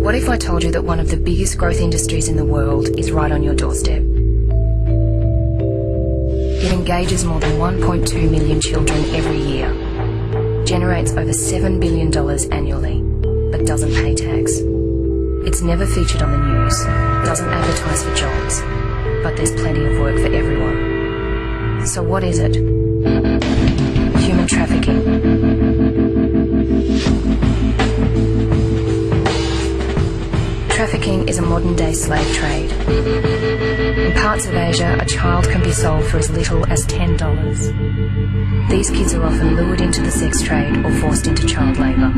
What if I told you that one of the biggest growth industries in the world is right on your doorstep? It engages more than 1.2 million children every year, generates over $7 billion annually, but doesn't pay tax. It's never featured on the news, doesn't advertise for jobs, but there's plenty of work for everyone. So what is it? Human trafficking. Trafficking is a modern-day slave trade. In parts of Asia, a child can be sold for as little as $10. These kids are often lured into the sex trade or forced into child labour.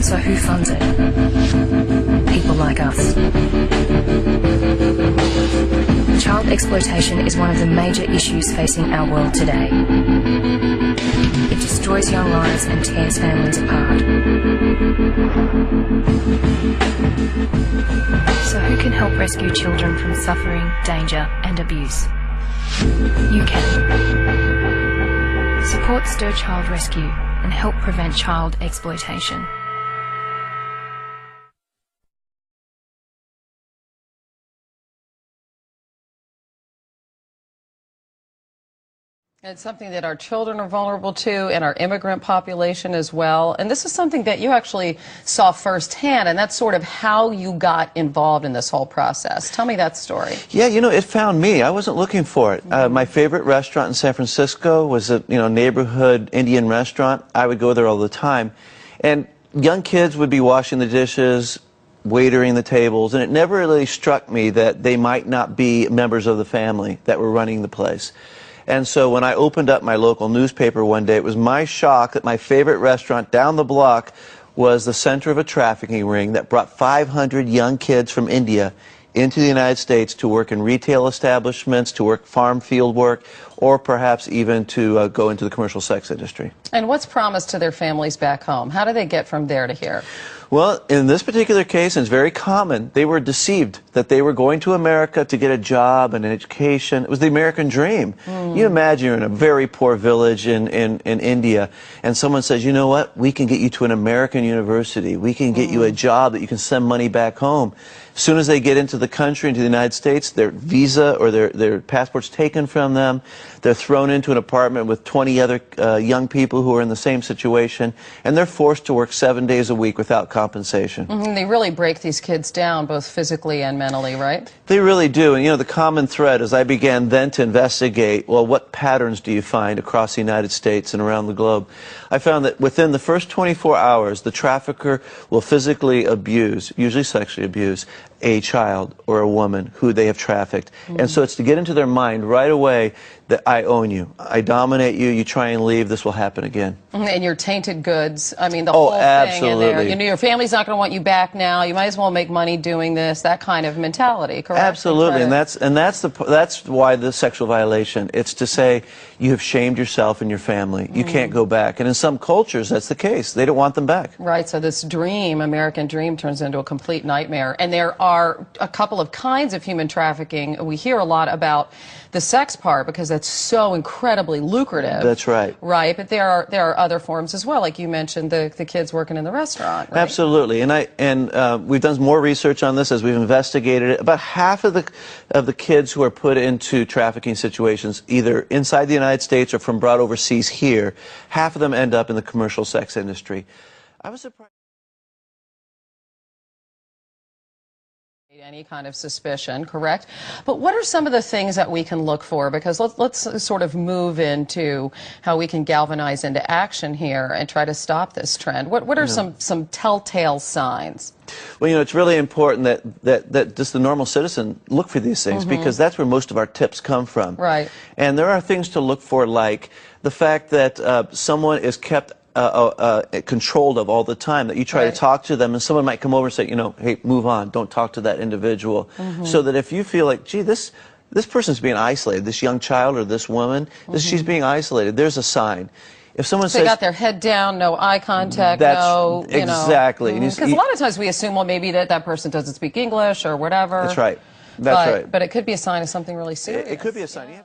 So who funds it? People like us. Child exploitation is one of the major issues facing our world today. It destroys young lives and tears families apart. So who can help rescue children from suffering, danger and abuse? You can. Support Stir Child Rescue and help prevent child exploitation. It's something that our children are vulnerable to, and our immigrant population as well. And this is something that you actually saw firsthand, and that's sort of how you got involved in this whole process. Tell me that story. Yeah, you know, it found me. I wasn't looking for it. My favorite restaurant in San Francisco was a neighborhood Indian restaurant. I would go there all the time. And young kids would be washing the dishes, waitering the tables, and it never really struck me that they might not be members of the family that were running the place. And so when I opened up my local newspaper one day, it was my shock that my favorite restaurant down the block was the center of a trafficking ring that brought 500 young kids from India into the United States to work in retail establishments, to work farm field work, or perhaps even to go into the commercial sex industry. And what's promised to their families back home? How do they get from there to here? Well, in this particular case, and it's very common, they were deceived that they were going to America to get a job and an education. It was the American dream. You imagine you're in a very poor village in India, and someone says, you know what, we can get you to an American university. We can get you a job that you can send money back home. As soon as they get into the country, into the United States, their visa or their passport's taken from them. They're thrown into an apartment with 20 other young people who are in the same situation, and they're forced to work 7 days a week without compensation. They really break these kids down, both physically and mentally, right? They really do. And, you know, the common thread, as I began then to investigate, well, what patterns do you find across the United States and around the globe? I found that within the first 24 hours, the trafficker will physically abuse, usually sexually abuse, a child or a woman who they have trafficked. And so it's to get into their mind right away that I own you, I dominate you, you try and leave, this will happen again. And your tainted goods, I mean, the whole thing in there. You know, your family's not going to want you back now, you might as well make money doing this, that kind of mentality, correct? Absolutely, and that's why the sexual violation. It's to say you have shamed yourself and your family. You can't go back. And in some cultures, that's the case. They don't want them back. Right, so this dream, American dream, turns into a complete nightmare. And there are a couple of kinds of human trafficking. We hear a lot about the sex part because that's so incredibly lucrative. That's right. Right, but there are other forms as well, like you mentioned, the kids working in the restaurant. Right? Absolutely, and we've done more research on this as we've investigated it. About half of the kids who are put into trafficking situations, either inside the United States or from brought overseas here, half of them end up in the commercial sex industry. I was surprised. Any kind of suspicion, correct? But what are some of the things that we can look for? Because let's sort of move into how we can galvanize into action here and try to stop this trend. What are some telltale signs? Well, you know, it's really important that just the normal citizen look for these things because that's where most of our tips come from. Right. And there are things to look for, like the fact that someone is kept controlled of all the time, that you try to talk to them and someone might come over and say, you know, hey, move on, don't talk to that individual. So that if you feel like, gee, this person's being isolated, this young child or this woman, she's being isolated, there's a sign. If someone says, they got their head down, no eye contact, no, you know. Exactly. Because a lot of times we assume, well, maybe that person doesn't speak English or whatever. That's right. That's right. But it could be a sign of something really serious. It could be a sign, yeah.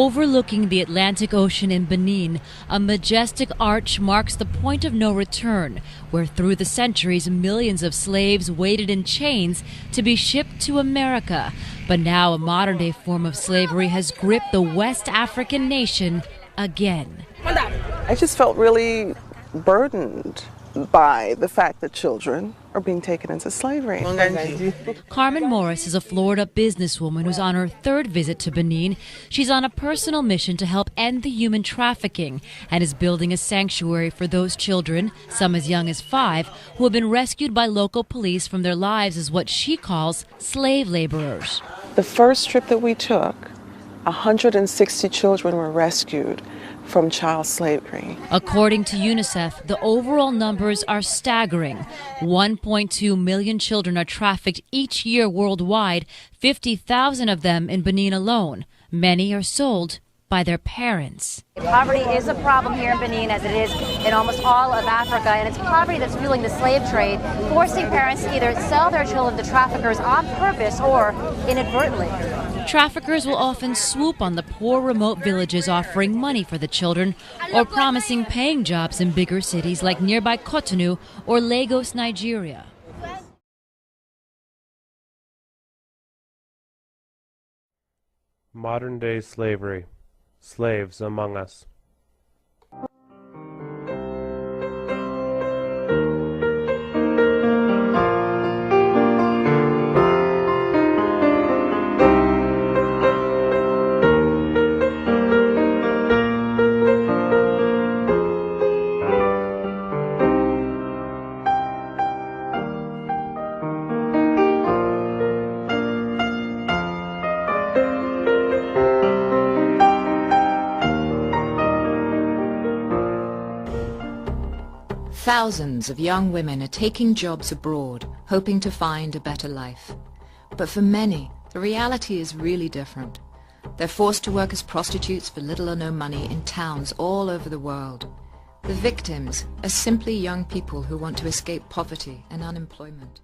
Overlooking the Atlantic Ocean in Benin, a majestic arch marks the point of no return, where through the centuries millions of slaves waited in chains to be shipped to America. But now a modern-day form of slavery has gripped the West African nation again. I just felt really burdened by the fact that children are being taken into slavery. Carmen Morris is a Florida businesswoman who's on her third visit to Benin. She's on a personal mission to help end the human trafficking and is building a sanctuary for those children, some as young as 5, who have been rescued by local police from their lives as what she calls slave laborers. The first trip that we took, 160 children were rescued from child slavery. According to UNICEF, the overall numbers are staggering. 1.2 million children are trafficked each year worldwide, 50,000 of them in Benin alone. Many are sold by their parents. Poverty is a problem here in Benin, as it is in almost all of Africa, and it's poverty that's fueling the slave trade, forcing parents to either sell their children to traffickers on purpose or inadvertently. Traffickers will often swoop on the poor remote villages offering money for the children or promising paying jobs in bigger cities like nearby Cotonou or Lagos, Nigeria. Modern-day slavery. Slaves among us. Thousands of young women are taking jobs abroad, hoping to find a better life. But for many, the reality is really different. They're forced to work as prostitutes for little or no money in towns all over the world. The victims are simply young people who want to escape poverty and unemployment.